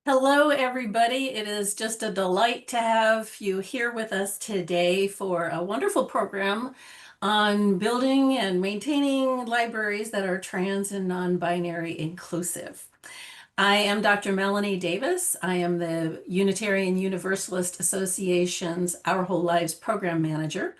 Hello, everybody. It is just a delight to have you here with us today for a wonderful program on building and maintaining libraries that are trans and non-binary inclusive. I am Dr. Melanie Davis. I am the Unitarian Universalist Association's Our Whole Lives Program Manager.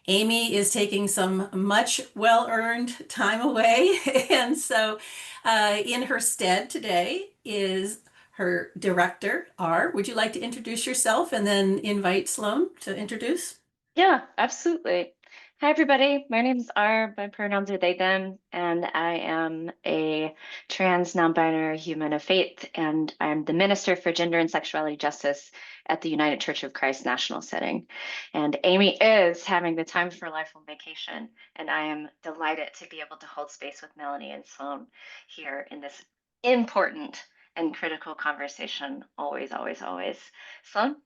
Amy is taking some much well-earned time away, and so in her stead today is her director, R. Would you like to introduce yourself and then invite Sloane to introduce? Yeah, absolutely. Hi, everybody. My name is R. My pronouns are they, them, and I am a trans non-binary human of faith, and I'm the Minister for Gender and Sexuality Justice at the United Church of Christ National Setting. And Amy is having the time of her life on vacation, and I am delighted to be able to hold space with Melanie and Sloane here in this important and critical conversation. Always, always, always. Sloane?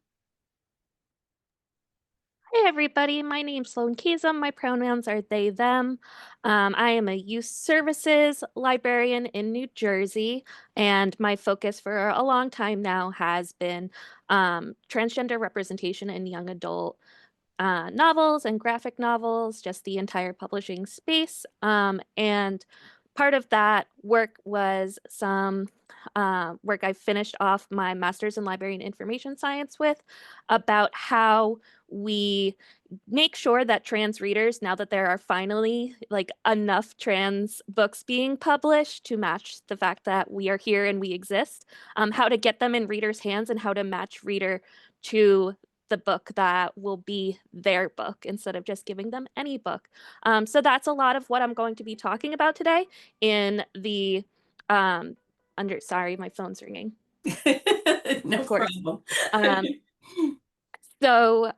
Hey everybody, my name's Sloane Kazim. My pronouns are they, them. I am a youth services librarian in New Jersey, and my focus for a long time now has been transgender representation in young adult novels and graphic novels, just the entire publishing space. And part of that work was some work I finished off my master's in library and information science with about how we make sure that trans readers, now that there are finally like enough trans books being published to match the fact that we are here and we exist, how to get them in readers' hands and how to match reader to the book that will be their book instead of just giving them any book. So that's a lot of what I'm going to be talking about today in the um, sorry, my phone's ringing, No of course. problem. Um, so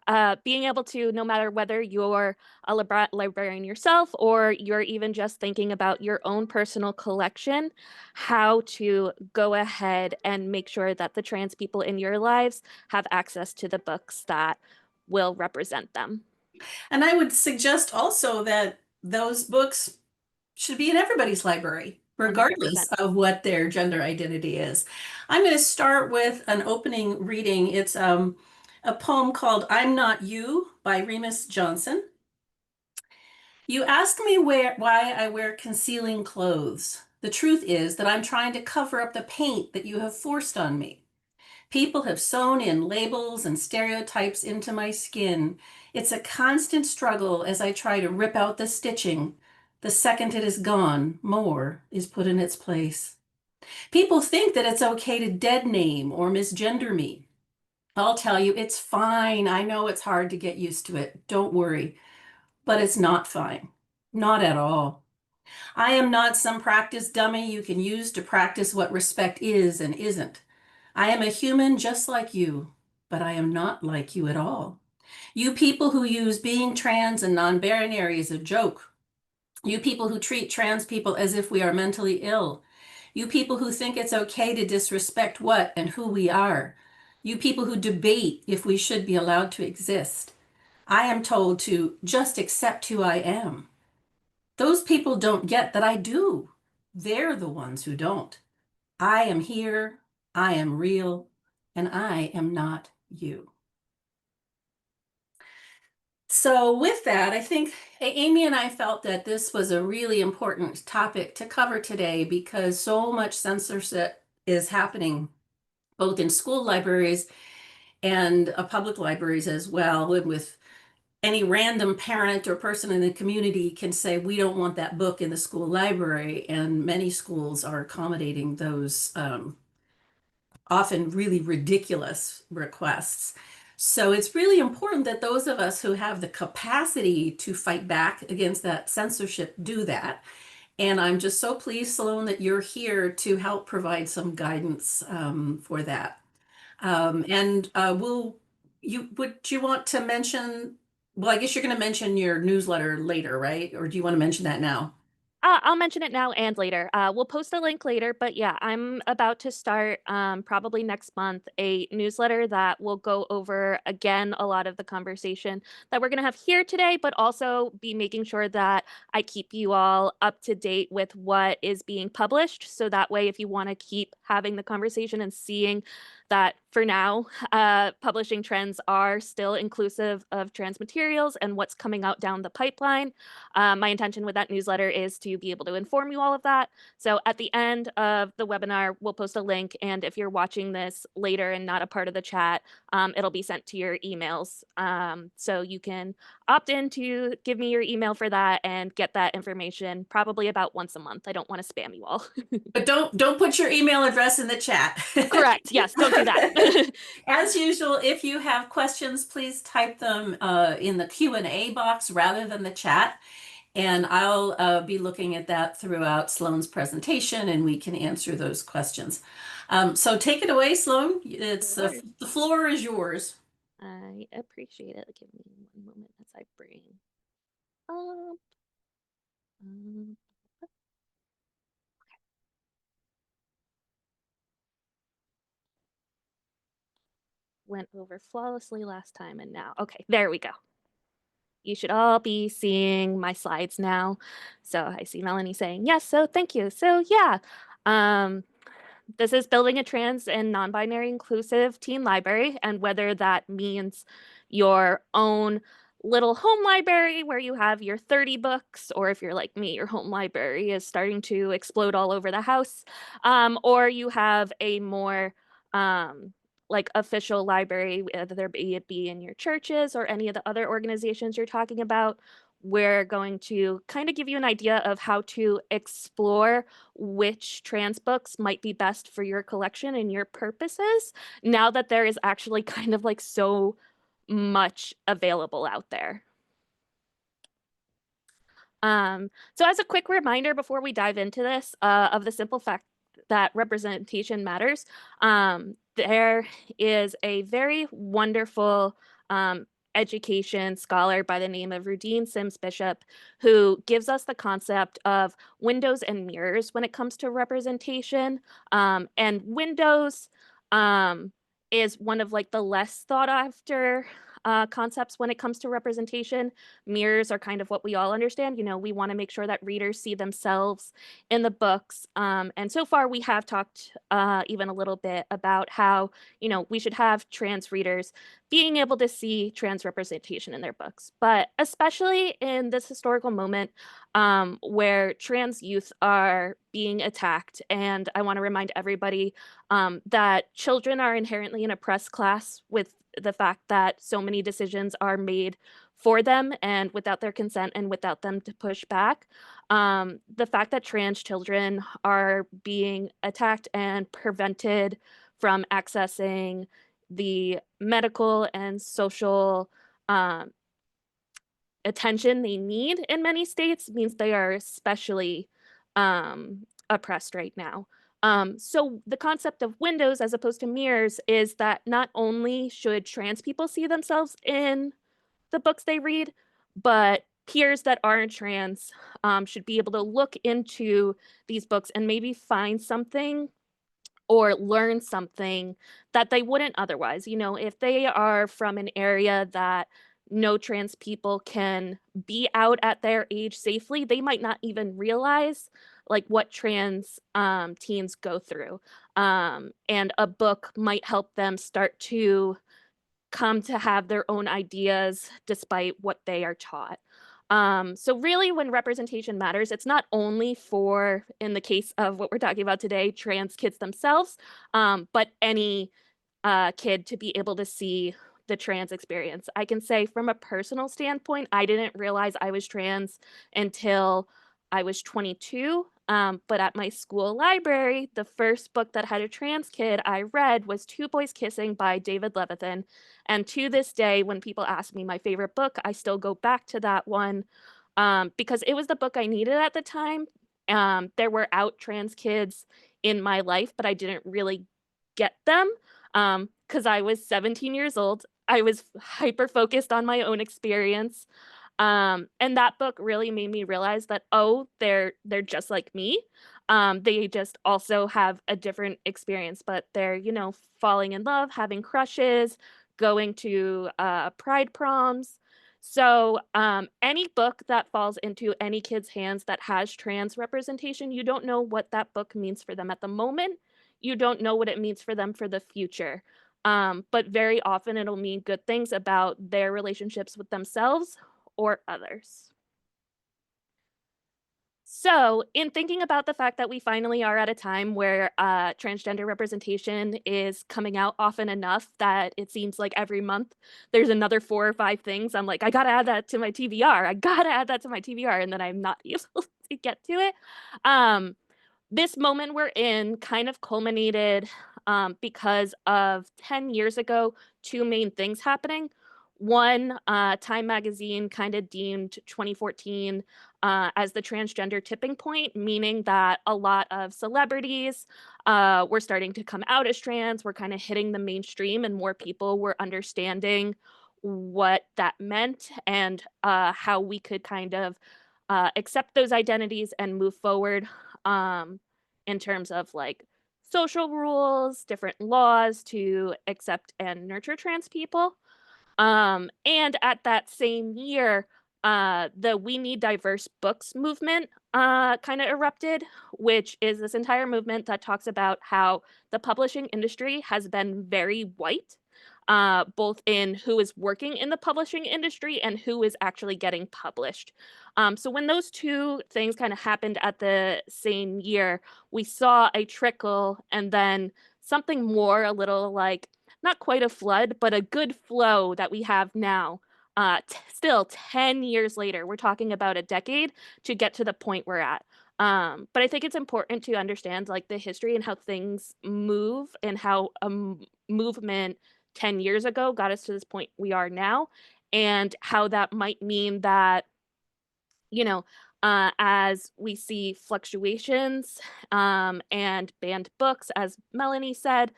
being able to, no matter whether you're a librarian yourself or you're even just thinking about your own personal collection, how to go ahead and make sure that the trans people in your lives have access to the books that will represent them. And I would suggest also that those books should be in everybody's library, regardless 100%. of what their gender identity is. I'm going to start with an opening reading. It's a poem called I'm Not You by Remus Johnson. You ask me why I wear concealing clothes. The truth is that I'm trying to cover up the paint that you have forced on me. People have sewn in labels and stereotypes into my skin. It's a constant struggle as I try to rip out the stitching. The second it is gone, more is put in its place. People think that it's okay to dead name or misgender me. I'll tell you, it's fine. I know it's hard to get used to it. Don't worry. But it's not fine. Not at all. I am not some practice dummy you can use to practice what respect is and isn't. I am a human just like you, but I am not like you at all. You people who use being trans and non-binary as a joke. You people who treat trans people as if we are mentally ill. You people who think it's okay to disrespect what and who we are. You people who debate if we should be allowed to exist. I am told to just accept who I am. Those people don't get that I do. They're the ones who don't. I am here, I am real, and I am not you. So, with that, I think Amy and I felt that this was a really important topic to cover today because so much censorship is happening both in school libraries and public libraries as well. And with any random parent or person in the community can say, we don't want that book in the school library. And many schools are accommodating those often really ridiculous requests. So it's really important that those of us who have the capacity to fight back against that censorship do that. And I'm just so pleased, Sloan, that you're here to help provide some guidance for that. And will you would you want to mention, well, I guess you're going to mention your newsletter later, right? Or do you want to mention that now? I'll mention it now and later. We'll post a link later, but yeah, I'm about to start probably next month a newsletter that will go over again a lot of the conversation that we're going to have here today, but also be making sure that I keep you all up to date with what is being published. So that way, if you want to keep having the conversation and seeing that for now, publishing trends are still inclusive of trans materials and what's coming out down the pipeline. My intention with that newsletter is to be able to inform you all of that. So at the end of the webinar, we'll post a link. And if you're watching this later and not a part of the chat, it'll be sent to your emails. So you can opt in to give me your email for that and get that information probably about once a month. I don't want to spam you all. But don't put your email address in the chat. Correct. Yes, don't do that. As usual, if you have questions, please type them in the Q&A box rather than the chat. And I'll be looking at that throughout Sloane's presentation, and we can answer those questions. So take it away, Sloane. It's the floor is yours. I appreciate it. Give me one moment as I bring up. Went over flawlessly last time, and now, okay, there we go. You should all be seeing my slides now. So I see Melanie saying yes, so thank you. So yeah, this is building a trans and non-binary inclusive teen library, and whether that means your own little home library where you have your 30 books, or if you're like me, your home library is starting to explode all over the house, or you have a more like official library, whether it be in your churches or any of the other organizations you're talking about. We're going to kind of give you an idea of how to explore which trans books might be best for your collection and your purposes, now that there is actually kind of like so much available out there. So as a quick reminder before we dive into this, of the simple fact that representation matters, there is a very wonderful education scholar by the name of Rudine Sims Bishop, who gives us the concept of windows and mirrors when it comes to representation. And windows is one of like the less thought after concepts when it comes to representation. Mirrors are kind of what we all understand. You know, we want to make sure that readers see themselves in the books. And so far we have talked even a little bit about how, you know, we should have trans readers being able to see trans representation in their books. But especially in this historical moment where trans youth are being attacked. And I want to remind everybody that children are inherently an oppressed class, with the fact that so many decisions are made for them and without their consent and without them to push back. The fact that trans children are being attacked and prevented from accessing the medical and social attention they need in many states means they are especially oppressed right now. So the concept of windows as opposed to mirrors is that not only should trans people see themselves in the books they read, but peers that aren't trans should be able to look into these books and maybe find something or learn something that they wouldn't otherwise. You know, if they are from an area that no trans people can be out at their age safely, they might not even realize like what trans teens go through. And a book might help them start to come to have their own ideas despite what they are taught. So really when representation matters, it's not only for, in the case of what we're talking about today, trans kids themselves, but any kid to be able to see the trans experience. I can say from a personal standpoint, I didn't realize I was trans until I was 22. But at my school library, the first book that had a trans kid I read was Two Boys Kissing by David Levithan. And to this day, when people ask me my favorite book, I still go back to that one because it was the book I needed at the time. There were out trans kids in my life, but I didn't really get them because I was 17 years old. I was hyper focused on my own experience. And that book really made me realize that, oh, they're just like me. They just also have a different experience, but they're, you know, falling in love, having crushes, going to pride proms. So any book that falls into any kid's hands that has trans representation, you don't know what that book means for them at the moment. You don't know what it means for them for the future. But very often it'll mean good things about their relationships with themselves or others. So, in thinking about the fact that we finally are at a time where transgender representation is coming out often enough that it seems like every month there's another 4 or 5 things, I'm like, I gotta add that to my TBR. I gotta add that to my TBR, and then I'm not able to get to it. Um, this moment we're in kind of culminated because of 10 years ago, 2 main things happening. One, Time Magazine kind of deemed 2014 as the transgender tipping point, meaning that a lot of celebrities were starting to come out as trans, were kind of hitting the mainstream, and more people were understanding what that meant and how we could kind of accept those identities and move forward in terms of like social rules, different laws to accept and nurture trans people. And at that same year, the We Need Diverse Books movement kind of erupted, which is this entire movement that talks about how the publishing industry has been very white, both in who is working in the publishing industry and who is actually getting published. So when those two things kind of happened at the same year, we saw a trickle and then something more, a little like not quite a flood, but a good flow that we have now. Still 10 years later, we're talking about a decade to get to the point we're at. But I think it's important to understand like the history and how things move and how a movement 10 years ago got us to this point we are now, and how that might mean that, you know, as we see fluctuations and banned books, as Melanie said,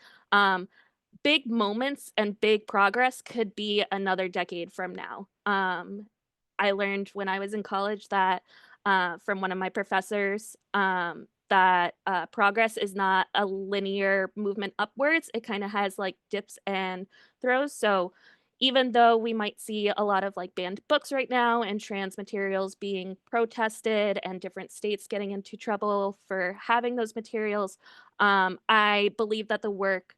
big moments and big progress could be another decade from now. I learned when I was in college that from one of my professors that progress is not a linear movement upwards. It kind of has like dips and throws. So even though we might see a lot of like banned books right now and trans materials being protested and different states getting into trouble for having those materials, I believe that the work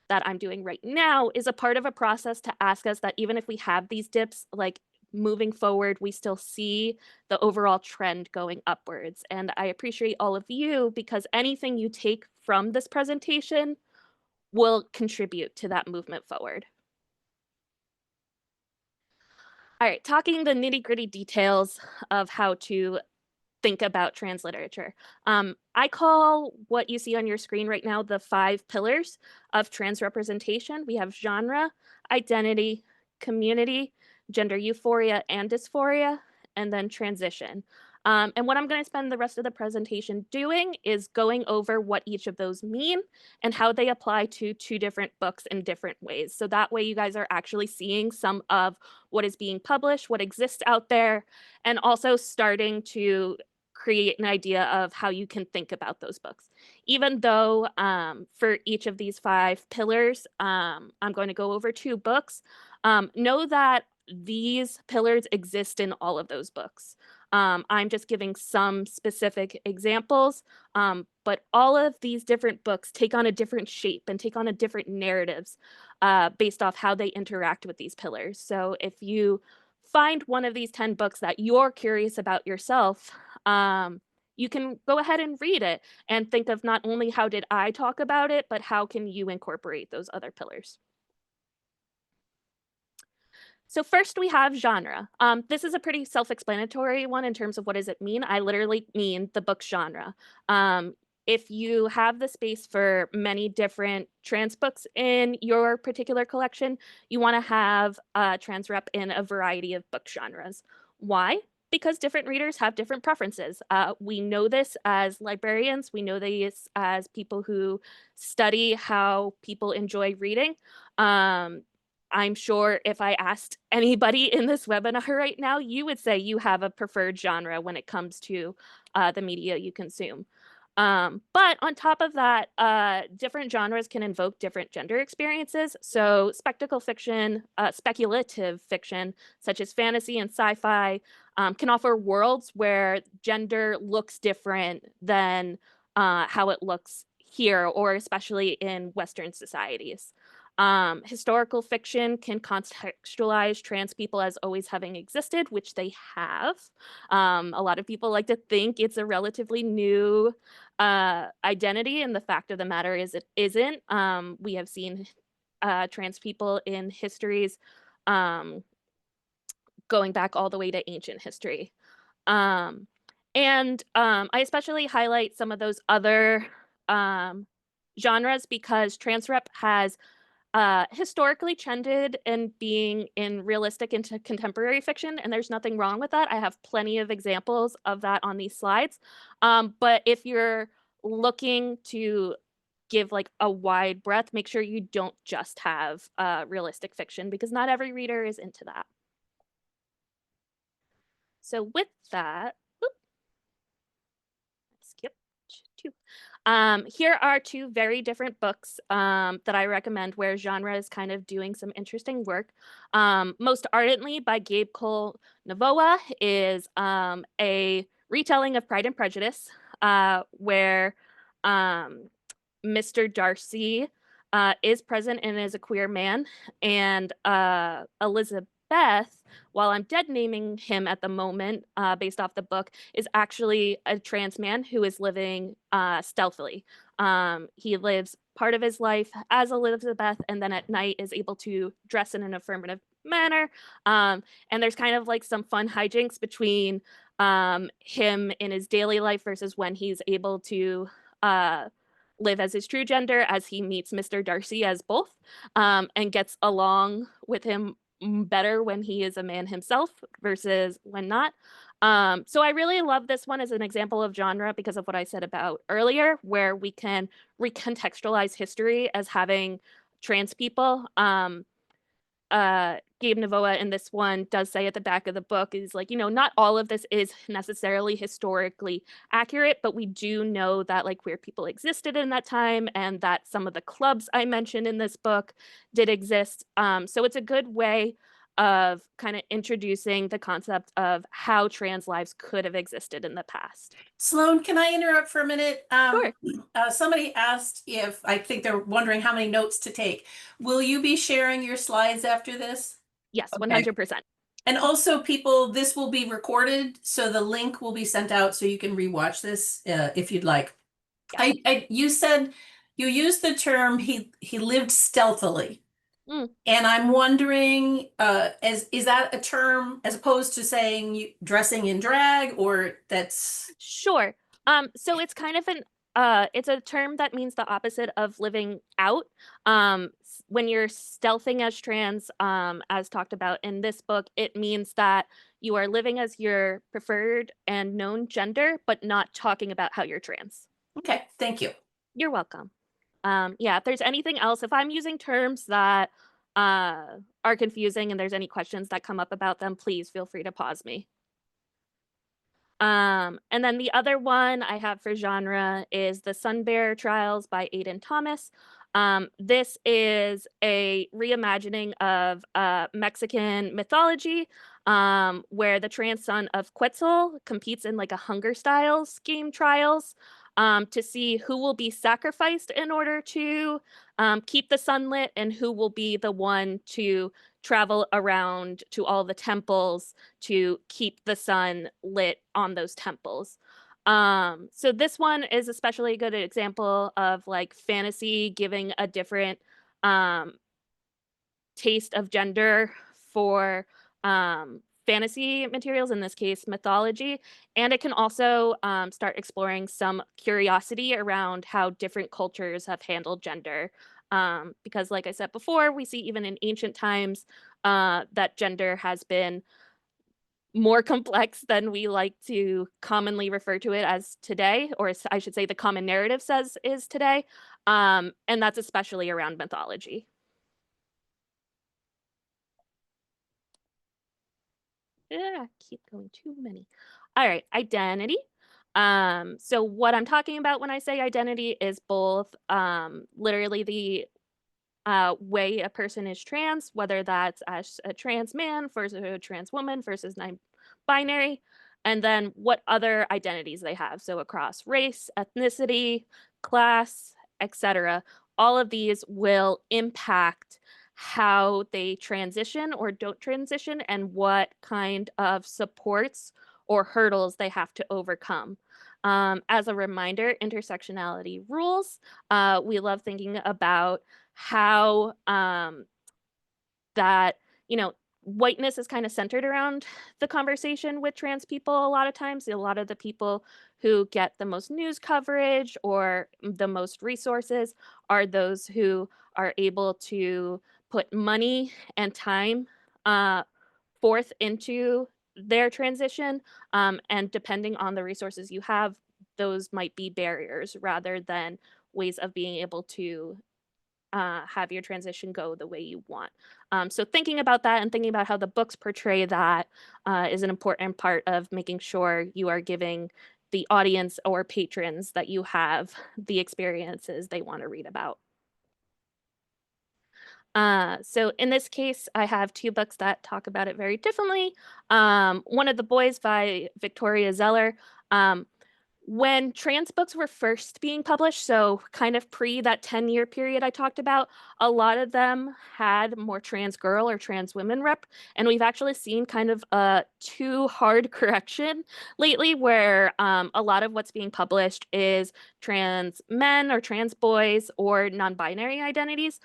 that I'm doing right now is a part of a process to ask us that even if we have these dips, like moving forward, we still see the overall trend going upwards. And I appreciate all of you because anything you take from this presentation will contribute to that movement forward. All right, talking the nitty-gritty details of how to think about trans literature. I call what you see on your screen right now the 5 pillars of trans representation. We have genre, identity, community, gender euphoria and dysphoria, and then transition. And what I'm going to spend the rest of the presentation doing is going over what each of those mean and how they apply to 2 different books in different ways. So that way you guys are actually seeing some of what is being published, what exists out there, and also starting to create an idea of how you can think about those books. Even though for each of these 5 pillars, I'm going to go over 2 books, know that these pillars exist in all of those books. I'm just giving some specific examples, but all of these different books take on a different shape and take on a different narratives based off how they interact with these pillars. So if you find one of these 10 books that you're curious about yourself, you can go ahead and read it and think of not only how did I talk about it, but how can you incorporate those other pillars. So first we have genre. This is a pretty self-explanatory one in terms of what does it mean. I literally mean the book genre. If you have the space for many different trans books in your particular collection, you want to have a trans rep in a variety of book genres. Why? Because different readers have different preferences. We know this as librarians. We know this as people who study how people enjoy reading. I'm sure if I asked anybody in this webinar right now, you would say you have a preferred genre when it comes to the media you consume. But on top of that, different genres can invoke different gender experiences. So spectacle fiction, speculative fiction, such as fantasy and sci-fi, can offer worlds where gender looks different than how it looks here, or especially in Western societies. Historical fiction can contextualize trans people as always having existed, which they have. A lot of people like to think it's a relatively new identity, and the fact of the matter is it isn't. We have seen trans people in histories going back all the way to ancient history. I especially highlight some of those other genres because transrep has historically trended in being in realistic into contemporary fiction, and there's nothing wrong with that. I have plenty of examples of that on these slides. But if you're looking to give like a wide breadth, make sure you don't just have realistic fiction, because not every reader is into that. So with that, skip two. Here are two very different books that I recommend where genre is kind of doing some interesting work. Most Ardently by Gabe Cole Novoa is a retelling of Pride and Prejudice, where Mr. Darcy is present and is a queer man, and Elizabeth, while I'm dead naming him at the moment based off the book, is actually a trans man who is living stealthily. He lives part of his life as Elizabeth, and then at night is able to dress in an affirmative manner. And there's kind of like some fun hijinks between him in his daily life versus when he's able to live as his true gender, as he meets Mr. Darcy as both, and gets along with him better when he is a man himself versus when not. So I really love this one as an example of genre because of what I said about earlier, where we can recontextualize history as having trans people. Gabe Novoa in this one does say at the back of the book is like, not all of this is necessarily historically accurate, but we do know that like queer people existed in that time and that some of the clubs I mentioned in this book did exist. So it's a good way of kind of introducing the concept of how trans lives could have existed in the past. Sloane, can I interrupt for a minute? Sure. Somebody asked if, I think they're wondering how many notes to take. Will you be sharing your slides after this? Yes, Okay. 100%. And also people, this will be recorded, so the link will be sent out so you can rewatch this if you'd like. Yeah. You said, you used the term he lived stealthily. And I'm wondering, is that a term as opposed to saying dressing in drag, or that's? Sure. So it's kind of it's a term that means the opposite of living out. When you're stealthing as trans, as talked about in this book, it means that you are living as your preferred and known gender, but not talking about how you're trans. Okay, thank you. You're welcome. Yeah, if there's anything else, if I'm using terms that are confusing and there's any questions that come up about them, please feel free to pause me. And then the other one I have for genre is the Sun Bear Trials by Aidan Thomas. This is a reimagining of Mexican mythology, where the trans son of Quetzal competes in like a Hunger Styles game trials to see who will be sacrificed in order to keep the sun lit, and who will be the one to travel around to all the temples to keep the sun lit on those temples. So this one is especially a good example of like fantasy giving a different taste of gender for fantasy materials, in this case mythology, and it can also start exploring some curiosity around how different cultures have handled gender, because like I said before, we see even in ancient times that gender has been more complex than we like to commonly refer to it as today, or I should say the common narrative says is today, and that's especially around mythology. Keep going too many. All right, identity. So what I'm talking about when I say identity is both literally the way a person is trans, whether that's as a trans man versus a trans woman versus non-binary, and then what other identities they have. So across race, ethnicity, class, etc. All of these will impact how they transition or don't transition and what kind of supports or hurdles they have to overcome. As a reminder, intersectionality rules. We love thinking about how that, you know, whiteness is kind of centered around the conversation with trans people a lot of times. A lot of the people who get the most news coverage or the most resources are those who are able to put money and time forth into their transition. And depending on the resources you have, those might be barriers rather than ways of being able to have your transition go the way you want. So thinking about that and thinking about how the books portray that is an important part of making sure you are giving the audience or patrons that you have the experiences they want to read about. So in this case, I have two books that talk about it very differently. One of the Boys by Victoria Zeller. When trans books were first being published, so kind of pre that 10-year period I talked about, a lot of them had more trans girl or trans women rep. And we've actually seen kind of a too hard correction lately where a lot of what's being published is trans men or trans boys or non-binary identities.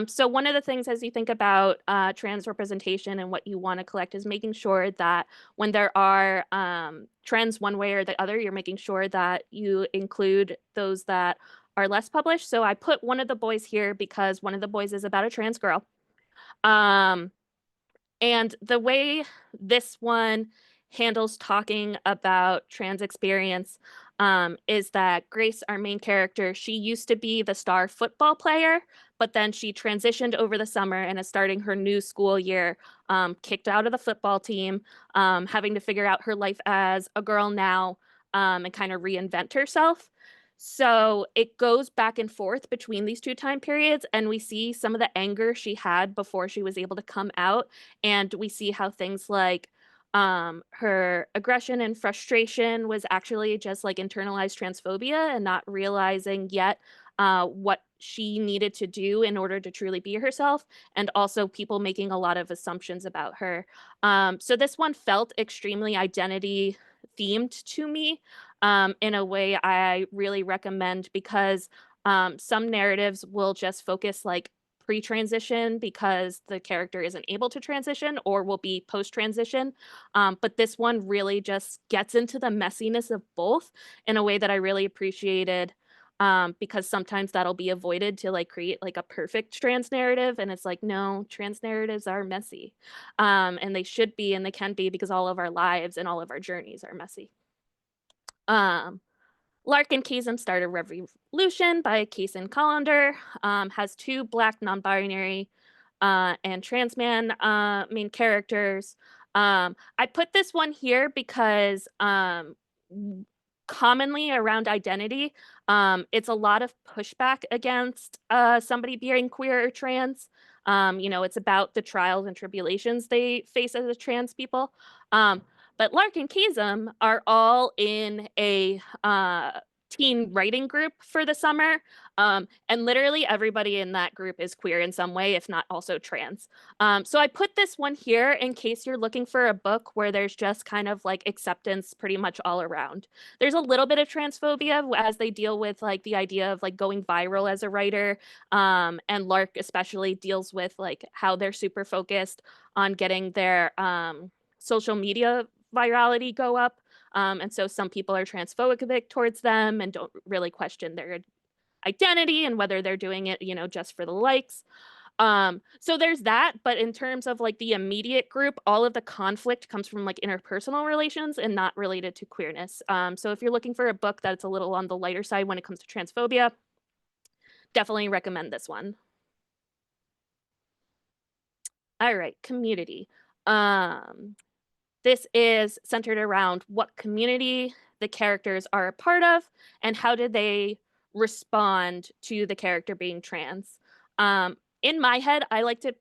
So one of the things as you think about trans representation and what you want to collect is making sure that when there are trends one way or the other, you're making sure that you include those that are less published. So I put one of the boys here because one of the boys is about a trans girl. And the way this one handles talking about trans experience is that Grace, our main character, she used to be the star football player, but then she transitioned over the summer and is starting her new school year, kicked out of the football team, having to figure out her life as a girl now and kind of reinvent herself. So it goes back and forth between these two time periods, and we see some of the anger she had before she was able to come out, and we see how things like her aggression and frustration was actually just like internalized transphobia and not realizing yet what she needed to do in order to truly be herself, and also people making a lot of assumptions about her. So this one felt extremely identity themed to me in a way I really recommend because some narratives will just focus like pre-transition because the character isn't able to transition or will be post-transition. But this one really just gets into the messiness of both in a way that I really appreciated because sometimes that'll be avoided to like create like a perfect trans narrative. And it's like, no, trans narratives are messy. And they should be and they can be because all of our lives and all of our journeys are messy. Larkin Kazim Started Revolution by Kaysen Collender has two Black non-binary and trans man main characters. I put this one here because commonly around identity, it's a lot of pushback against somebody being queer or trans. It's about the trials and tribulations they face as a trans people. But Lark and Kazim are all in a teen writing group for the summer. And literally everybody in that group is queer in some way, if not also trans. So I put this one here in case you're looking for a book where there's just kind of like acceptance pretty much all around. There's a little bit of transphobia as they deal with like the idea of like going viral as a writer. And Lark especially deals with like how they're super focused on getting their social media virality go up. And so some people are transphobic towards them and don't really question their identity and whether they're doing it, just for the likes. So there's that, but in terms of like the immediate group, all of the conflict comes from like interpersonal relations and not related to queerness. So if you're looking for a book that's a little on the lighter side when it comes to transphobia, definitely recommend this one. All right, community. this is centered around what community the characters are a part of and how do they respond to the character being trans. In my head, I like to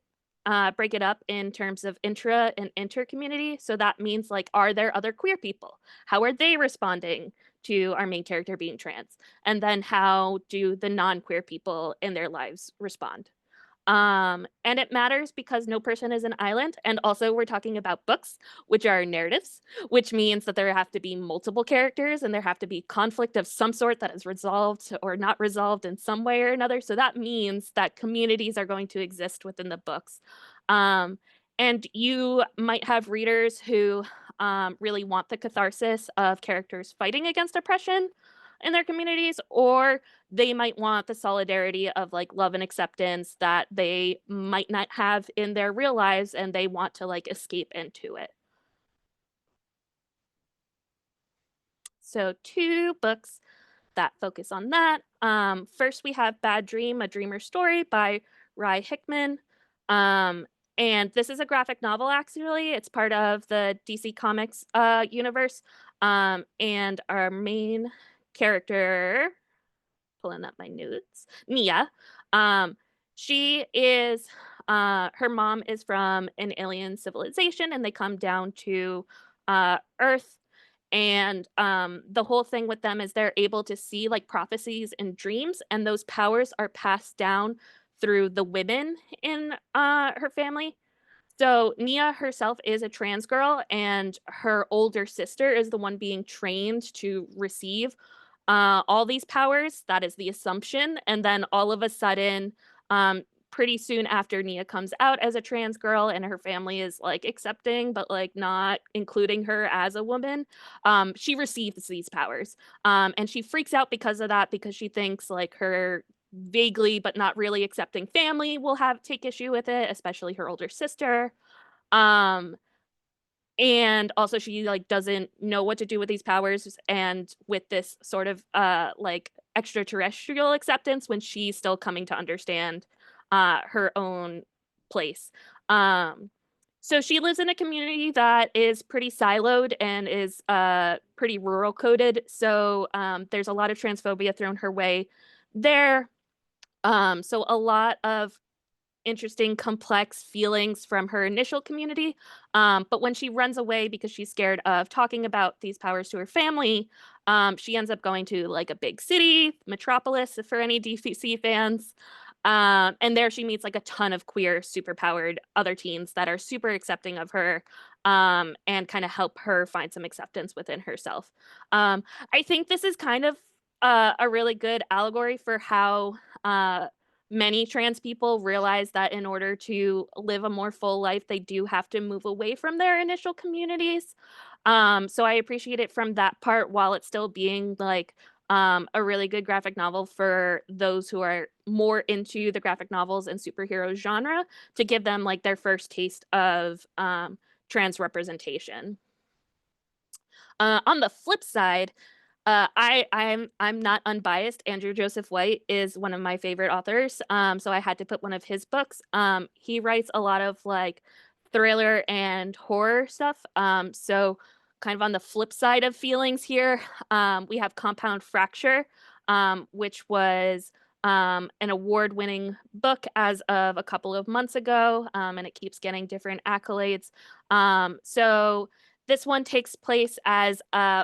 break it up in terms of intra and inter community. So that means like, are there other queer people? How are they responding to our main character being trans? And then how do the non-queer people in their lives respond? And it matters because no person is an island. And also we're talking about books, which are narratives, which means that there have to be multiple characters and there have to be conflict of some sort that is resolved or not resolved in some way or another. So that means that communities are going to exist within the books. And you might have readers who really want the catharsis of characters fighting against oppression in their communities, or they might want the solidarity of like love and acceptance that they might not have in their real lives and they want to like escape into it. So 2 books that focus on that. First we have Bad Dream, A Dreamer's Story by Rai Hickman. And this is a graphic novel, actually. It's part of the DC Comics universe. And our main character, pulling up my notes, Nia, she is, her mom is from an alien civilization and they come down to Earth. And the whole thing with them is they're able to see like prophecies and dreams, and those powers are passed down through the women in her family. So Nia herself is a trans girl, and her older sister is the one being trained to receive all these powers. That is the assumption. And then all of a sudden, pretty soon after Nia comes out as a trans girl and her family is like accepting, but like not including her as a woman, she receives these powers. And she freaks out because of that, because she thinks like her vaguely but not really accepting family will take issue with it, especially her older sister. And also she like doesn't know what to do with these powers and with this sort of like extraterrestrial acceptance when she's still coming to understand her own place. So she lives in a community that is pretty siloed and is pretty rural coded. So there's a lot of transphobia thrown her way there. So a lot of interesting, complex feelings from her initial community. But when she runs away because she's scared of talking about these powers to her family, she ends up going to like a big city, Metropolis, for any DC fans. And there she meets like a ton of queer, superpowered other teens that are super accepting of her and kind of help her find some acceptance within herself. I think this is kind of a really good allegory for how many trans people realize that in order to live a more full life, they do have to move away from their initial communities. So I appreciate it from that part, while it's still being like a really good graphic novel for those who are more into the graphic novels and superhero genre, to give them like their first taste of trans representation. On the flip side, I'm not unbiased. Andrew Joseph White is one of my favorite authors. So I had to put one of his books. He writes a lot of like thriller and horror stuff. So kind of on the flip side of feelings here, we have Compound Fracture, which was an award-winning book as of a couple of months ago, and it keeps getting different accolades. So this one takes place as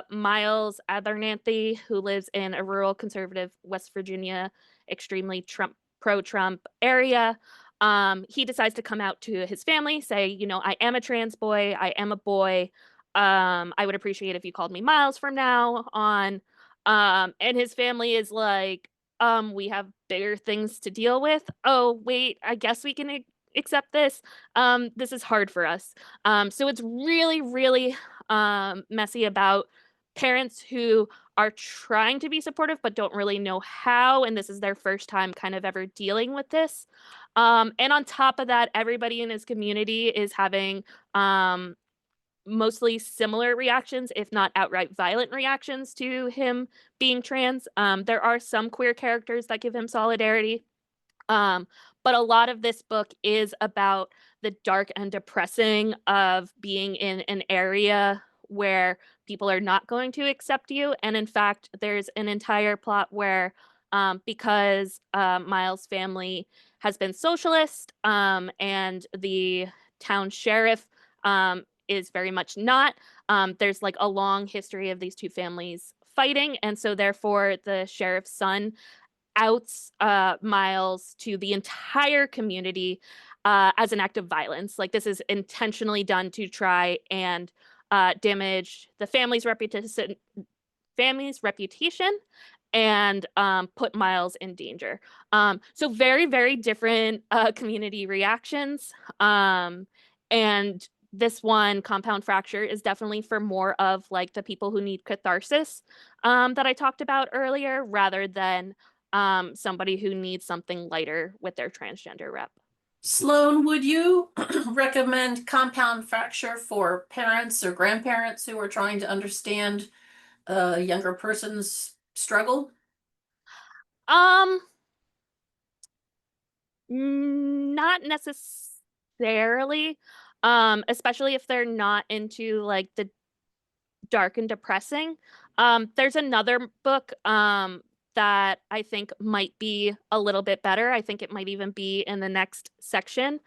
Miles Abernathy, who lives in a rural conservative West Virginia, extremely pro-Trump area. He decides to come out to his family, say, you know, I am a trans boy, I am a boy. I would appreciate if you called me Miles from now on. And his family is like, we have bigger things to deal with. Oh, wait, I guess we can accept this. This is hard for us. So it's really, really messy about parents who are trying to be supportive but don't really know how, and this is their first time kind of ever dealing with this. And on top of that, everybody in his community is having mostly similar reactions, if not outright violent reactions to him being trans. There are some queer characters that give him solidarity. But a lot of this book is about the dark and depressing of being in an area where people are not going to accept you. And in fact, there's an entire plot where because Miles' family has been socialist and the town sheriff is very much not, there's like a long history of these two families fighting. And so therefore the sheriff's son outs Miles to the entire community as an act of violence. Like this is intentionally done to try and damage the family's reputation and put Miles in danger. So very, very different community reactions. And this one, Compound Fracture, is definitely for more of like the people who need catharsis that I talked about earlier, rather than somebody who needs something lighter with their transgender rep. Sloane, would you recommend Compound Fracture for parents or grandparents who are trying to understand a younger person's struggle? Not necessarily, especially if they're not into like the dark and depressing. There's another book that I think might be a little bit better. I think it might even be in the next section.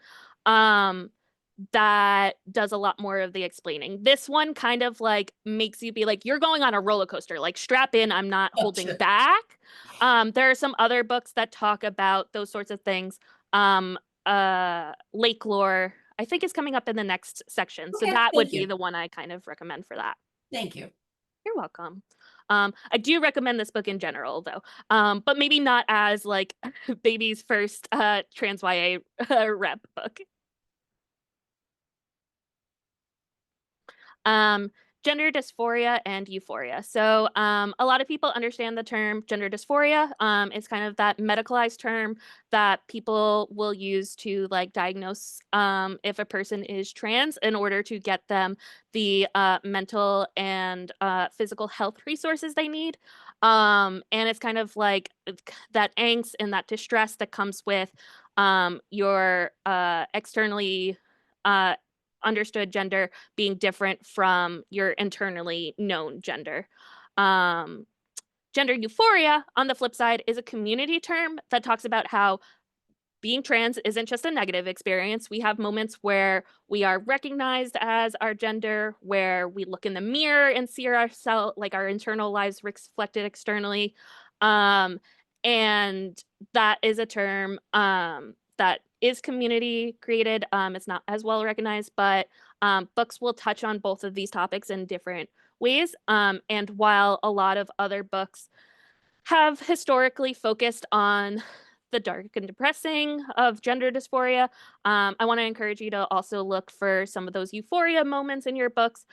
That does a lot more of the explaining. This one kind of like makes you be like, you're going on a roller coaster, like strap in, I'm not holding Gotcha. back. There are some other books that talk about those sorts of things. Lake Lore, I think, is coming up in the next section. So Okay, that would thank be you. the one I kind of recommend for that. Thank you. You're welcome. I do recommend this book in general, though, but maybe not as like baby's first trans YA rep book. Gender dysphoria and euphoria. So a lot of people understand the term gender dysphoria. It's kind of that medicalized term that people will use to like diagnose if a person is trans in order to get them the mental and physical health resources they need. And it's kind of like that angst and that distress that comes with your externally understood gender being different from your internally known gender. Gender euphoria, on the flip side, is a community term that talks about how being trans isn't just a negative experience. We have moments where we are recognized as our gender, where we look in the mirror and see ourselves, like our internal lives reflected externally. And that is a term that is community created. It's not as well recognized, but books will touch on both of these topics in different ways. And while a lot of other books have historically focused on the dark and depressing of gender dysphoria, I want to encourage you to also look for some of those euphoria moments in your books,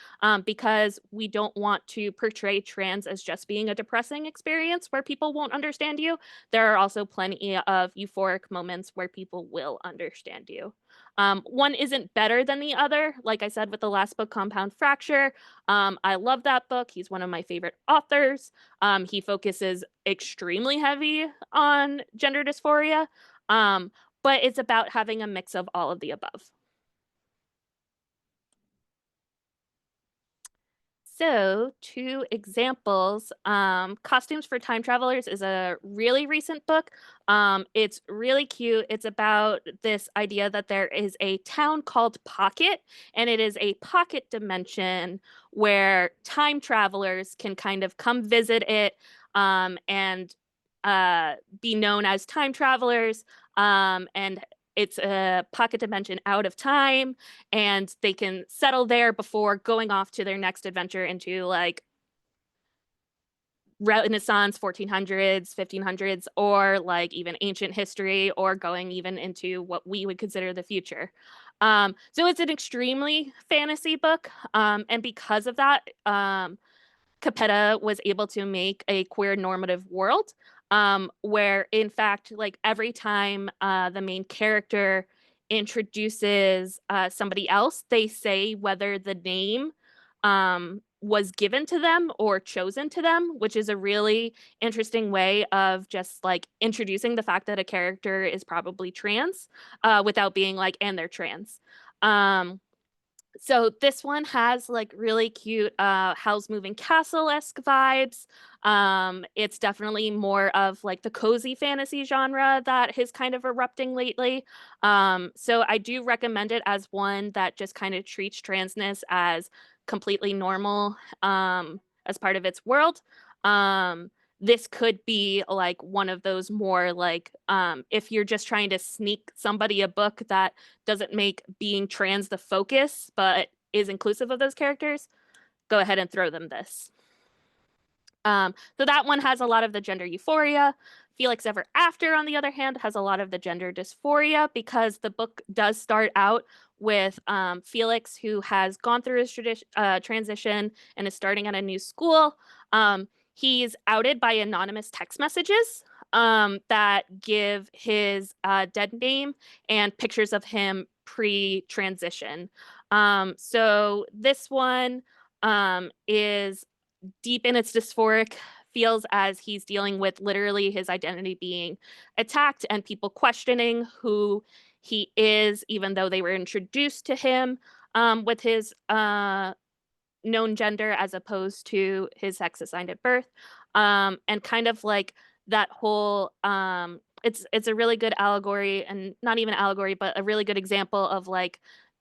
because we don't want to portray trans as just being a depressing experience where people won't understand you. There are also plenty of euphoric moments where people will understand you. One isn't better than the other. Like I said with the last book, Compound Fracture, I love that book. He's one of my favorite authors. He focuses extremely heavy on gender dysphoria, but it's about having a mix of all of the above. So, two examples. Costumes for Time Travelers is a really recent book. It's really cute. It's about this idea that there is a town called Pocket, and it is a pocket dimension where time travelers can kind of come visit it and be known as time travelers. And it's a pocket dimension out of time, and they can settle there before going off to their next adventure into like Renaissance, 1400s, 1500s, or like even ancient history, or going even into what we would consider the future. So it's an extremely fantasy book. And because of that, Capetta was able to make a queer normative world, where in fact, like every time the main character introduces somebody else, they say whether the name was given to them or chosen to them, which is a really interesting way of just like introducing the fact that a character is probably trans without being like, and they're trans. So this one has like really cute Howl's Moving Castle-esque vibes. It's definitely more of like the cozy fantasy genre that is kind of erupting lately. So I do recommend it as one that just kind of treats transness as completely normal as part of its world. This could be like one of those more like if you're just trying to sneak somebody a book that doesn't make being trans the focus, but is inclusive of those characters, go ahead and throw them this. So that one has a lot of the gender euphoria. Felix Ever After, on the other hand, has a lot of the gender dysphoria because the book does start out with Felix, who has gone through his transition and is starting at a new school. He's outed by anonymous text messages that give his dead name and pictures of him pre-transition. So this one is deep in its dysphoric, feels as he's dealing with literally his identity being attacked and people questioning who he is, even though they were introduced to him with his known gender as opposed to his sex assigned at birth. And kind of like that whole it's a really good allegory, and not even allegory, but a really good example of like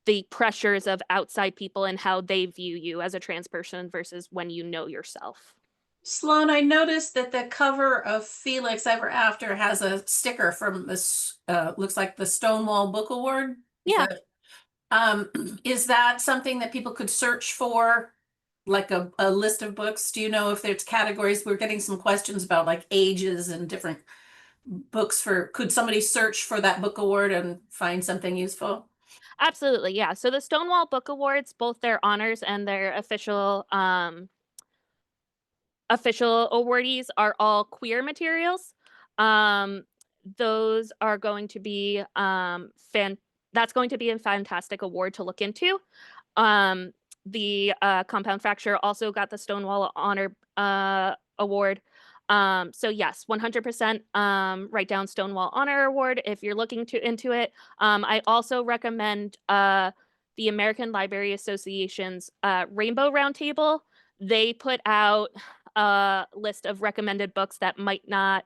the pressures of outside people and how they view you as a trans person versus when you know yourself. Sloane, I noticed that the cover of Felix Ever After has a sticker from this, looks like the Stonewall Book Award. Yeah. Is that something that people could search for, like a list of books? Do you know if there's categories? We're getting some questions about like ages and different books could somebody search for that book award and find something useful? Absolutely, yeah. So the Stonewall Book Awards, both their honors and their official awardees are all queer materials. Those are going to be that's going to be a fantastic award to look into. The Compound Fracture also got the Stonewall Honor Award. So yes, 100% write down Stonewall Honor Award if you're looking into it. I also recommend the American Library Association's Rainbow Roundtable. They put out a list of recommended books that might not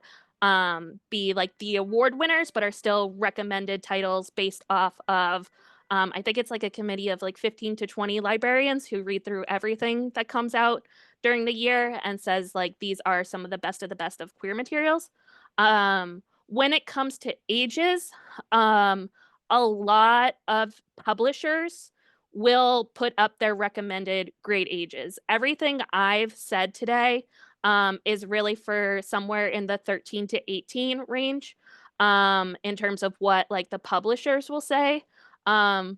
be like the award winners, but are still recommended titles based off of I think it's like a committee of like 15 to 20 librarians who read through everything that comes out during the year and says like these are some of the best of queer materials. When it comes to ages, a lot of publishers will put up their recommended grade ages. Everything I've said today is really for somewhere in the 13 to 18 range in terms of what like the publishers will say. As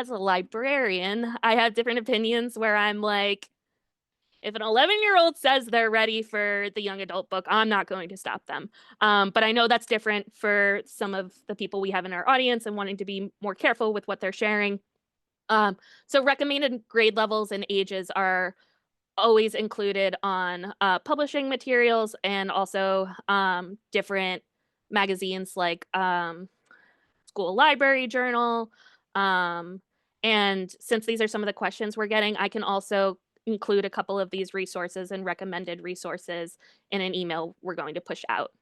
a librarian, I have different opinions where I'm like, if an 11-year-old says they're ready for the young adult book, I'm not going to stop them. But I know that's different for some of the people we have in our audience and wanting to be more careful with what they're sharing. So recommended grade levels and ages are always included on publishing materials and also different magazines like School Library Journal. And since these are some of the questions we're getting, I can also include a couple of these resources and recommended resources in an email we're going to push out.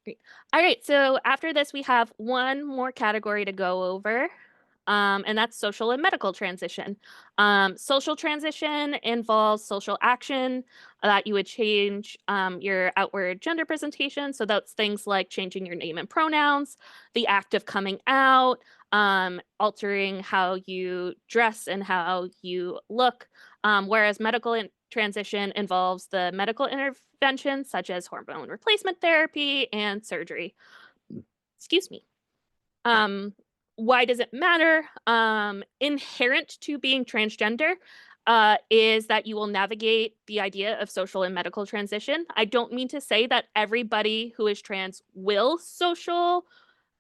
Great. All right, so after this, we have one more category to go over. And that's social and medical transition. Social transition involves social action that you would change your outward gender presentation. So that's things like changing your name and pronouns, the act of coming out, altering how you dress and how you look. Whereas medical transition involves the medical interventions such as hormone replacement therapy and surgery. Excuse me. Why does it matter? Inherent to being transgender is that you will navigate the idea of social and medical transition. I don't mean to say that everybody who is trans will social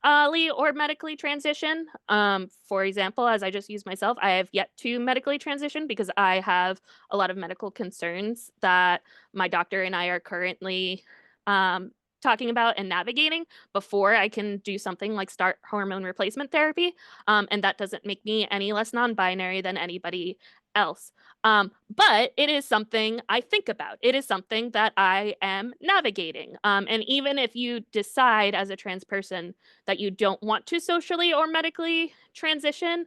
socially or medically transition. For example, as I just used myself, I have yet to medically transition because I have a lot of medical concerns that my doctor and I are currently talking about and navigating before I can do something like start hormone replacement therapy. And that doesn't make me any less non-binary than anybody else. But it is something I think about. It is something that I am navigating. And even if you decide as a trans person that you don't want to socially or medically transition,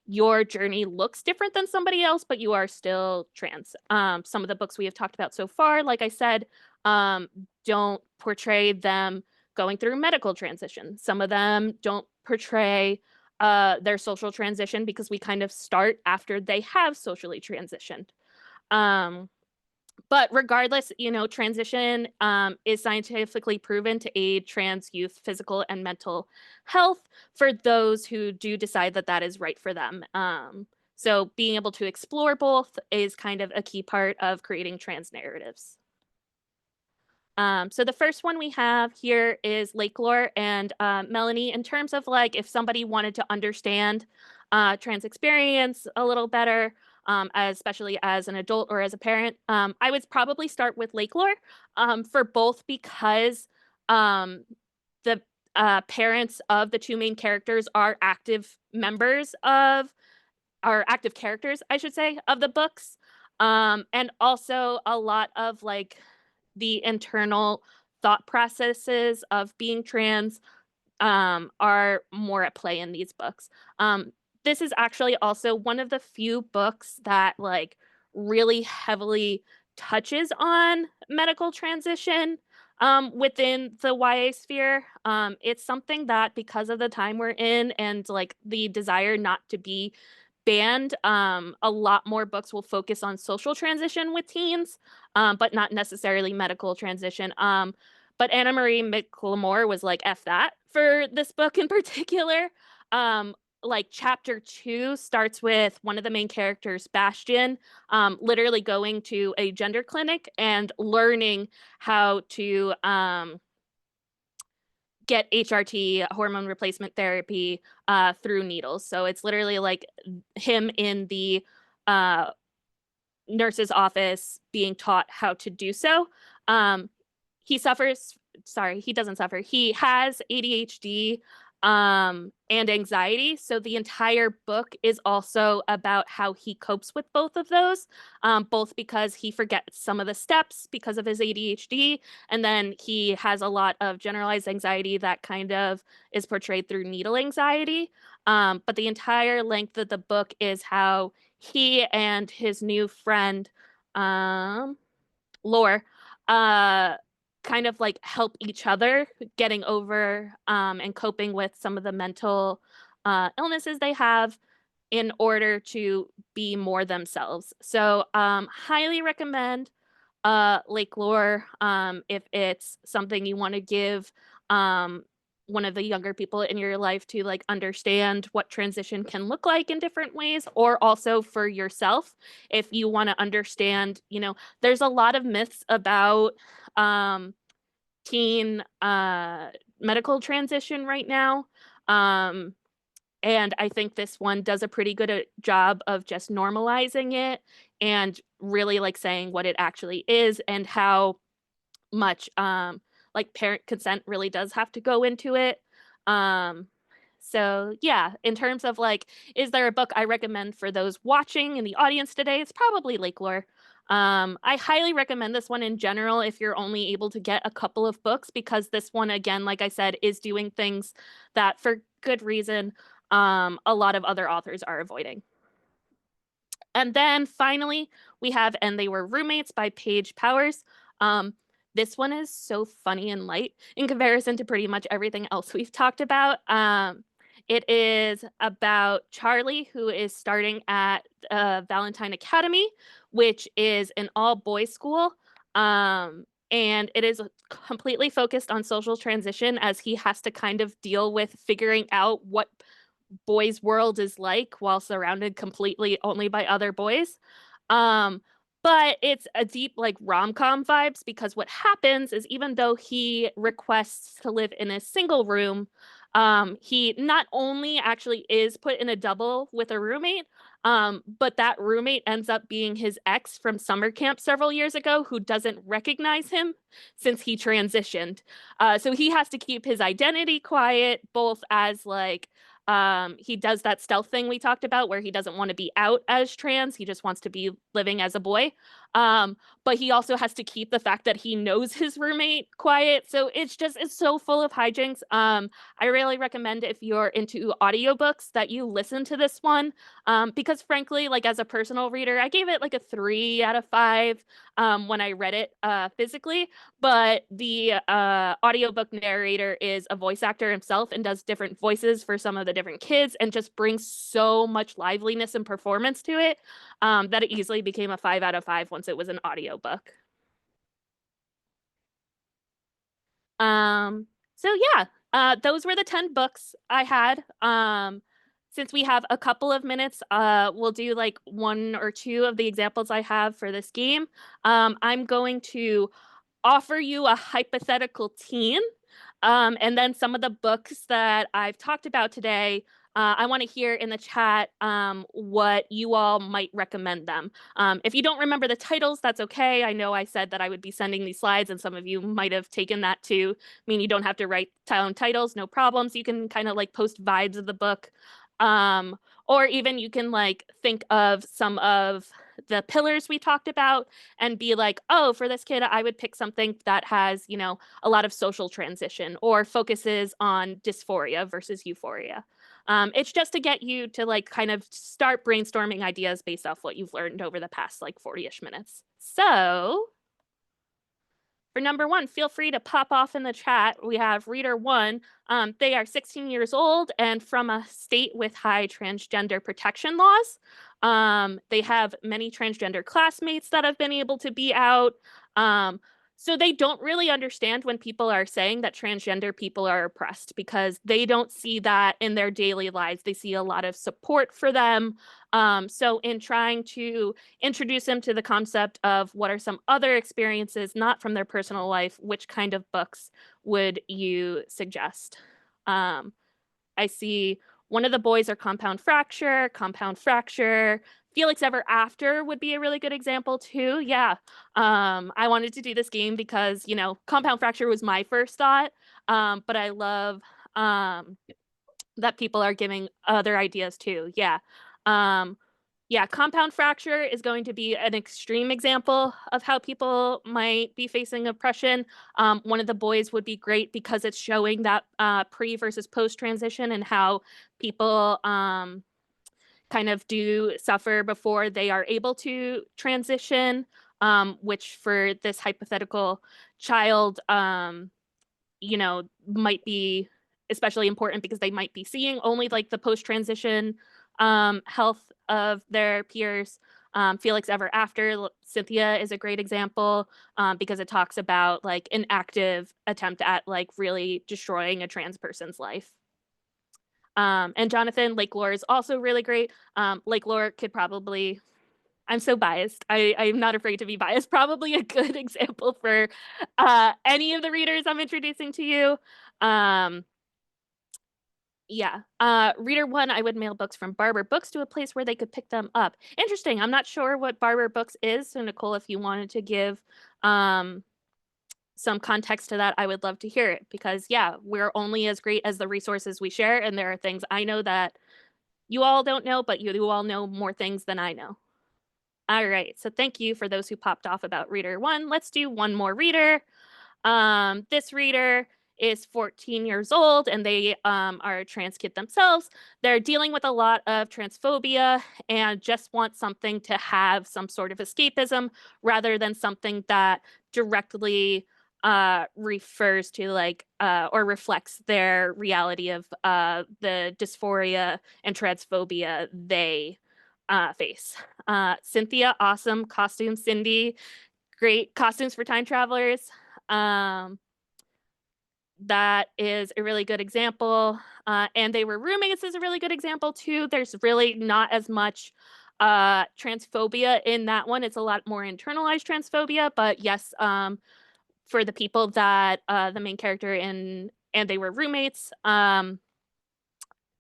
your journey looks different than somebody else, but you are still trans. Some of the books we have talked about so far, like I said, don't portray them going through medical transition. Some of them don't portray their social transition because we kind of start after they have socially transitioned. But regardless, transition is scientifically proven to aid trans youth physical and mental health for those who do decide that that is right for them. So being able to explore both is kind of a key part of creating trans narratives. So the first one we have here is Lake Lore, and Melanie, in terms of like if somebody wanted to understand trans experience a little better, especially as an adult or as a parent, I would probably start with Lake Lore for both because the parents of the two main characters are active characters, I should say, of the books. And also a lot of like the internal thought processes of being trans are more at play in these books. This is actually also one of the few books that like really heavily touches on medical transition within the YA sphere. It's something that because of the time we're in and like the desire not to be banned, a lot more books will focus on social transition with teens, but not necessarily medical transition. But Anna Marie McLemore was like, F that for this book in particular. Like chapter 2 starts with one of the main characters, Bastion, literally going to a gender clinic and learning how to get HRT, hormone replacement therapy, through needles. So it's literally like him in the nurse's office being taught how to do so. He doesn't suffer. He has ADHD and anxiety. So the entire book is also about how he copes with both of those, both because he forgets some of the steps because of his ADHD, and then he has a lot of generalized anxiety that kind of is portrayed through needle anxiety. But the entire length of the book is how he and his new friend, Lore, kind of like help each other getting over and coping with some of the mental illnesses they have in order to be more themselves. So highly recommend Lake Lore if it's something you want to give one of the younger people in your life to like understand what transition can look like in different ways, or also for yourself if you want to understand, there's a lot of myths about teen medical transition right now. And I think this one does a pretty good job of just normalizing it and really like saying what it actually is and how much like parent consent really does have to go into it. So yeah, in terms of like, is there a book I recommend for those watching in the audience today? It's probably Lake Lore. I highly recommend this one in general if you're only able to get a couple of books, because this one, again, like I said, is doing things that for good reason a lot of other authors are avoiding. And then finally, we have And They Were Roommates by Paige Powers. This one is so funny and light in comparison to pretty much everything else we've talked about. It is about Charlie, who is starting at Valentine Academy, which is an all-boys school. And it is completely focused on social transition as he has to kind of deal with figuring out what boys' world is like while surrounded completely only by other boys. but it's a deep like rom-com vibes, because what happens is even though he requests to live in a single room, he not only actually is put in a double with a roommate, but that roommate ends up being his ex from summer camp several years ago, who doesn't recognize him since he transitioned. So he has to keep his identity quiet, both as like he does that stealth thing we talked about where he doesn't want to be out as trans. He just wants to be living as a boy. But he also has to keep the fact that he knows his roommate quiet. So it's so full of hijinks. I really recommend, if you're into audiobooks, that you listen to this one. Because frankly, like as a personal reader, I gave it like a 3 out of 5 when I read it physically. But the audiobook narrator is a voice actor himself and does different voices for some of the different kids, and just brings so much liveliness and performance to it that it easily became a 5 out of 5 once it was an audiobook. So yeah, those were the 10 books I had. Since we have a couple of minutes, we'll do like 1 or 2 of the examples I have for this game. I'm going to offer you a hypothetical teen, and then some of the books that I've talked about today. I want to hear in the chat what you all might recommend them. If you don't remember the titles, that's okay. I know I said that I would be sending these slides, and some of you might have taken that to mean you don't have to write down titles, no problems. You can kind of like post vibes of the book. Or even you can like think of some of the pillars we talked about and be like, oh, for this kid, I would pick something that has, you know, a lot of social transition or focuses on dysphoria versus euphoria. It's just to get you to like kind of start brainstorming ideas based off what you've learned over the past like 40-ish minutes. So for number 1, feel free to pop off in the chat. We have reader 1. They are 16 years old and from a state with high transgender protection laws. They have many transgender classmates that have been able to be out. So they don't really understand when people are saying that transgender people are oppressed, because they don't see that in their daily lives. They see a lot of support for them. So in trying to introduce them to the concept of what are some other experiences not from their personal life, which kind of books would you suggest? I see one of the boys are Compound Fracture. Felix Ever After would be a really good example too. Yeah. I wanted to do this game because, you know, Compound Fracture was my first thought. But I love that people are giving other ideas too. Yeah. Yeah, Compound Fracture is going to be an extreme example of how people might be facing oppression. One of the boys would be great because it's showing that pre versus post transition and how people kind of do suffer before they are able to transition, which for this hypothetical child, you know, might be especially important because they might be seeing only like the post-transition health of their peers. Felix Ever After, Cynthia is a great example because it talks about like an active attempt at like really destroying a trans person's life. And Jonathan, Lake Lore is also really great. Lake Lore could probably, I'm so biased. I'm not afraid to be biased. Probably a good example for any of the readers I'm introducing to you. Yeah. Reader 1, I would mail books from Barber Books to a place where they could pick them up. Interesting. I'm not sure what Barber Books is. So Nicole, if you wanted to give some context to that, I would love to hear it, because yeah, we're only as great as the resources we share. And there are things I know that you all don't know, but you all know more things than I know. All right, so thank you for those who popped off about reader 1. Let's do one more reader. This reader is 14 years old and they are a trans kid themselves. They're dealing with a lot of transphobia and just want something to have some sort of escapism rather than something that directly refers to like or reflects their reality of the dysphoria and transphobia they face. Cynthia, awesome costume. Cindy, great costumes for time travelers. That is a really good example. And they were roommates is a really good example too. There's really not as much transphobia in that one. It's a lot more internalized transphobia, but yes, for the people that the main character and they were roommates,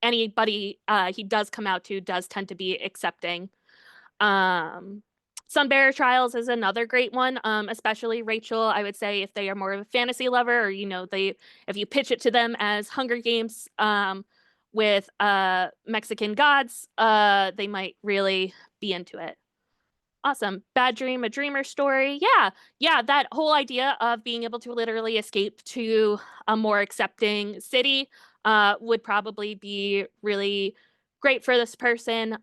anybody he does come out to does tend to be accepting. Sunbearer Trials is another great one, especially Rachel. I would say if they are more of a fantasy lover, or if you pitch it to them as Hunger Games with Mexican gods, they might really be into it. Awesome. Bad Dream, a Dreamer Story. Yeah, that whole idea of being able to literally escape to a more accepting city would probably be really great for this person.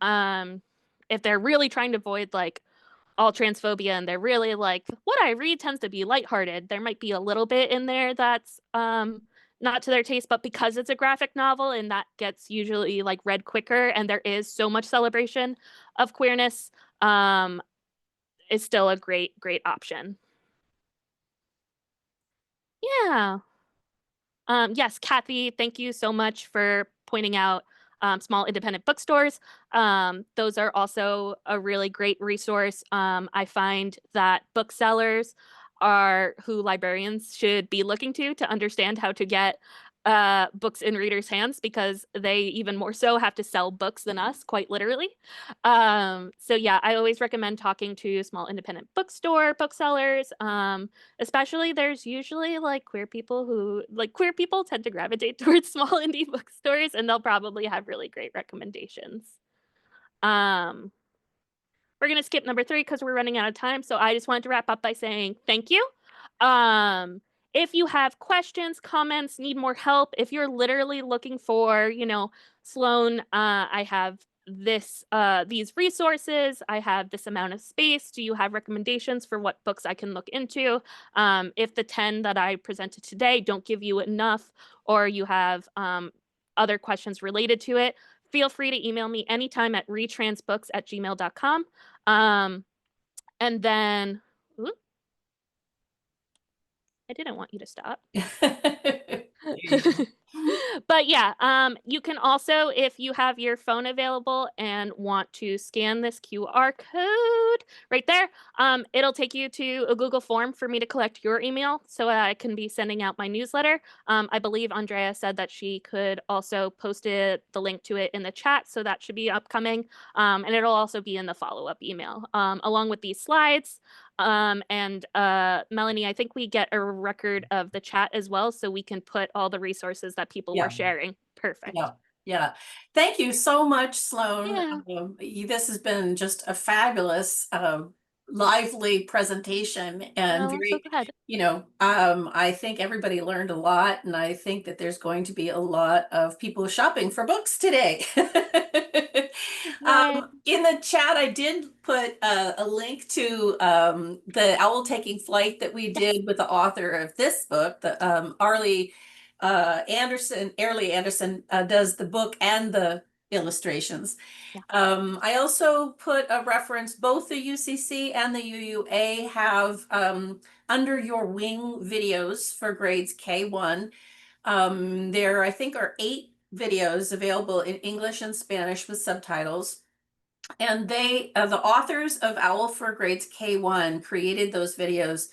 If they're really trying to avoid like all transphobia and they're really like, what I read tends to be lighthearted, there might be a little bit in there that's not to their taste, but because it's a graphic novel and that gets usually like read quicker and there is so much celebration of queerness, is still a great option. Yeah. Yes, Kathy, thank you so much for pointing out small independent bookstores. Those are also a really great resource. I find that booksellers are who librarians should be looking to understand how to get books in readers' hands, because they even more so have to sell books than us, quite literally. So yeah, I always recommend talking to small independent booksellers. Especially there's usually like queer people tend to gravitate towards small indie bookstores, and they'll probably have really great recommendations. We're going to skip number 3 because we're running out of time. So I just wanted to wrap up by saying thank you. If you have questions, comments, need more help, if you're literally looking for, Sloane, I have these resources, I have this amount of space. Do you have recommendations for what books I can look into? If the 10 that I presented today don't give you enough, or you have other questions related to it, feel free to email me anytime at retransbooks@gmail.com. And then, ooh, I didn't want you to stop. But yeah, you can also, if you have your phone available and want to scan this QR code right there, it'll take you to a Google form for me to collect your email so I can be sending out my newsletter. I believe Andrea said that she could also post the link to it in the chat, so that should be upcoming. And it'll also be in the follow-up email, along with these slides. And Melanie, I think we get a record of the chat as well, so we can put all the resources that people were sharing. Perfect. Yeah. Thank you so much, Sloane. Yeah. This has been just a fabulous, lively presentation, and I'm so glad. I think everybody learned a lot, and I think that there's going to be a lot of people shopping for books today. In the chat, I did put a link to the Owl Taking Flight that we did with the author of this book, the Arlie Anderson does the book and the illustrations. Yeah. I also put a reference, both the UCC and the UUA have Under Your Wing videos for grades K1. There, I think, are 8 videos available in English and Spanish with subtitles. And the authors of Owl for Grades K1 created those videos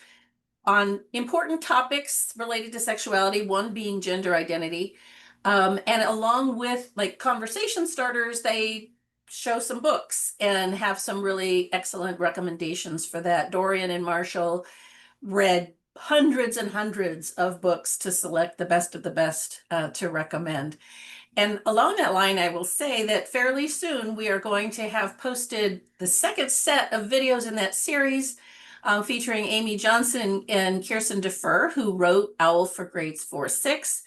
on important topics related to sexuality, one being gender identity. And along with like conversation starters, they show some books and have some really excellent recommendations for that. Dorian and Marshall read hundreds and hundreds of books to select the best of the best to recommend. And along that line, I will say that fairly soon we are going to have posted the second set of videos in that series, featuring Amy Johnson and Kirsten Defer, who wrote Owl for Grades 4-6.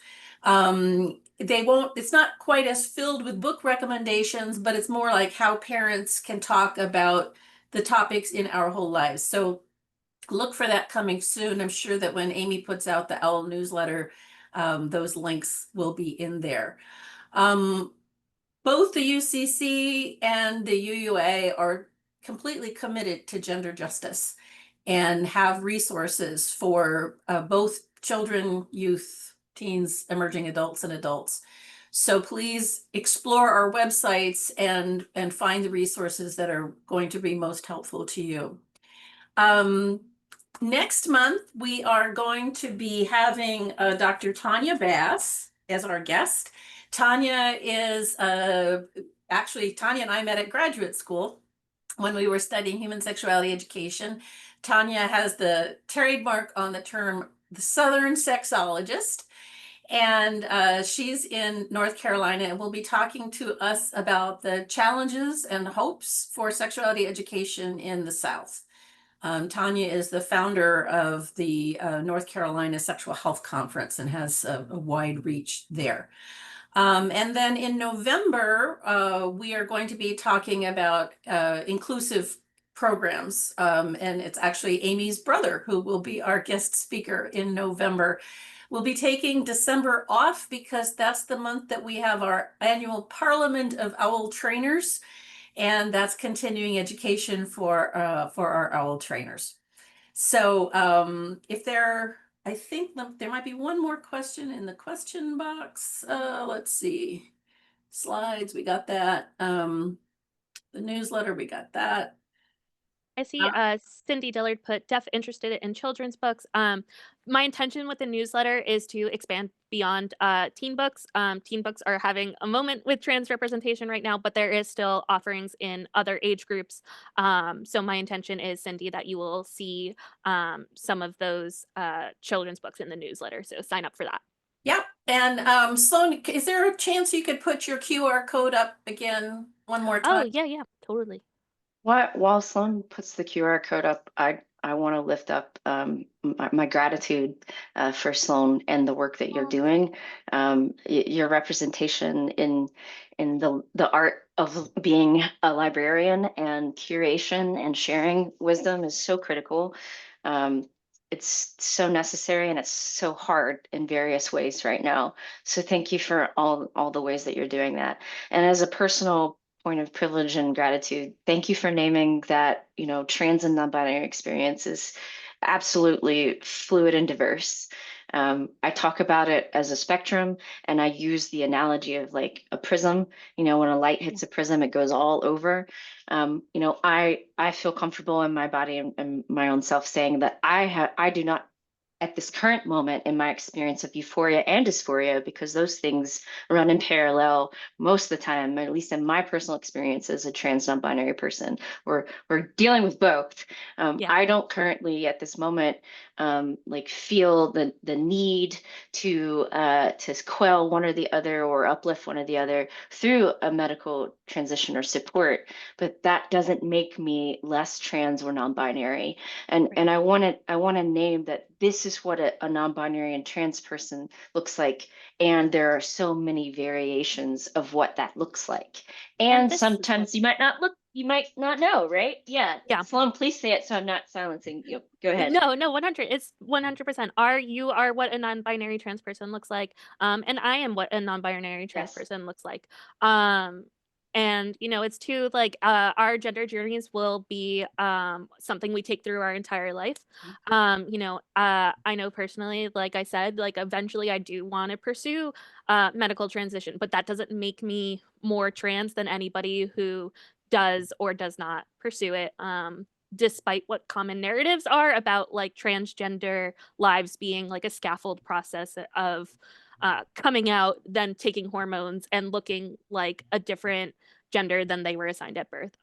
It's not quite as filled with book recommendations, but it's more like how parents can talk about the topics in our whole lives. So look for that coming soon. I'm sure that when Amy puts out the Owl newsletter, those links will be in there. Both the UCC and the UUA are completely committed to gender justice and have resources for both children, youth, teens, emerging adults, and adults. So please explore our websites and find the resources that are going to be most helpful to you. Next month, we are going to be having Dr. Tanya Bass as our guest. Tanya is, actually, Tanya and I met at graduate school when we were studying human sexuality education. Tanya has the trademark on the term the Southern Sexologist, and she's in North Carolina and will be talking to us about the challenges and hopes for sexuality education in the South. Tanya is the founder of the North Carolina Sexual Health Conference and has a wide reach there. And then in November, we are going to be talking about inclusive programs. And it's actually Amy's brother who will be our guest speaker in November. We'll be taking December off because that's the month that we have our annual Parliament of Owl Trainers. And that's continuing education for our OWL trainers. So I think there might be one more question in the question box. Let's see. Slides, we got that. The newsletter, we got that. I see Cindy Dillard put deaf interested in children's books. My intention with the newsletter is to expand beyond teen books. Teen books are having a moment with trans representation right now, but there is still offerings in other age groups. So my intention is, Cindy, that you will see some of those children's books in the newsletter. So sign up for that. Yep. And Sloane, is there a chance you could put your QR code up again one more time? Oh, yeah, totally. While Sloane puts the QR code up, I want to lift up my gratitude for Sloane and the work that you're doing. Your representation in the art of being a librarian and curation and sharing wisdom is so critical. It's so necessary and it's so hard in various ways right now. So thank you for all the ways that you're doing that. And as a personal point of privilege and gratitude, thank you for naming that, trans and non-binary experience is absolutely fluid and diverse. I talk about it as a spectrum, and I use the analogy of like a prism. When a light hits a prism, it goes all over. I feel comfortable in my body and my own self saying that I do not, at this current moment in my experience of euphoria and dysphoria, because those things run in parallel most of the time, at least in my personal experience as a trans non-binary person, we're dealing with both. I don't currently at this moment feel the need to quell one or the other or uplift one or the other through a medical transition or support, but that doesn't make me less trans or non-binary. And I want to name that this is what a non-binary and trans person looks like. And there are so many variations of what that looks like. And sometimes you might not know, right? Yeah. Sloane, please say it so I'm not silencing you. Go ahead. No, 100. It's 100%. You are what a non-binary trans person looks like. And I am what a non-binary trans person looks like. And it's too like our gender journeys will be something we take through our entire life. I know personally, like I said, like eventually I do want to pursue medical transition, but that doesn't make me more trans than anybody who does or does not pursue it. Despite what common narratives are about like transgender lives being like a scaffold process of coming out, then taking hormones and looking like a different gender than they were assigned at birth.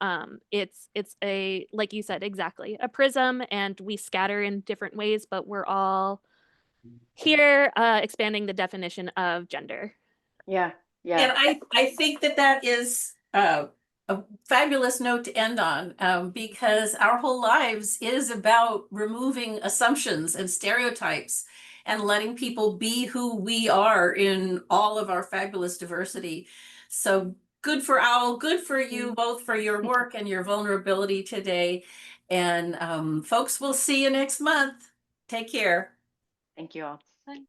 It's a, like you said, exactly a prism, and we scatter in different ways, but we're all here expanding the definition of gender. Yeah. And I think that is a fabulous note to end on, because our whole lives is about removing assumptions and stereotypes and letting people be who we are in all of our fabulous diversity. So good for OWL, good for you both for your work and your vulnerability today. And folks, we'll see you next month. Take care. Thank you all. Bye.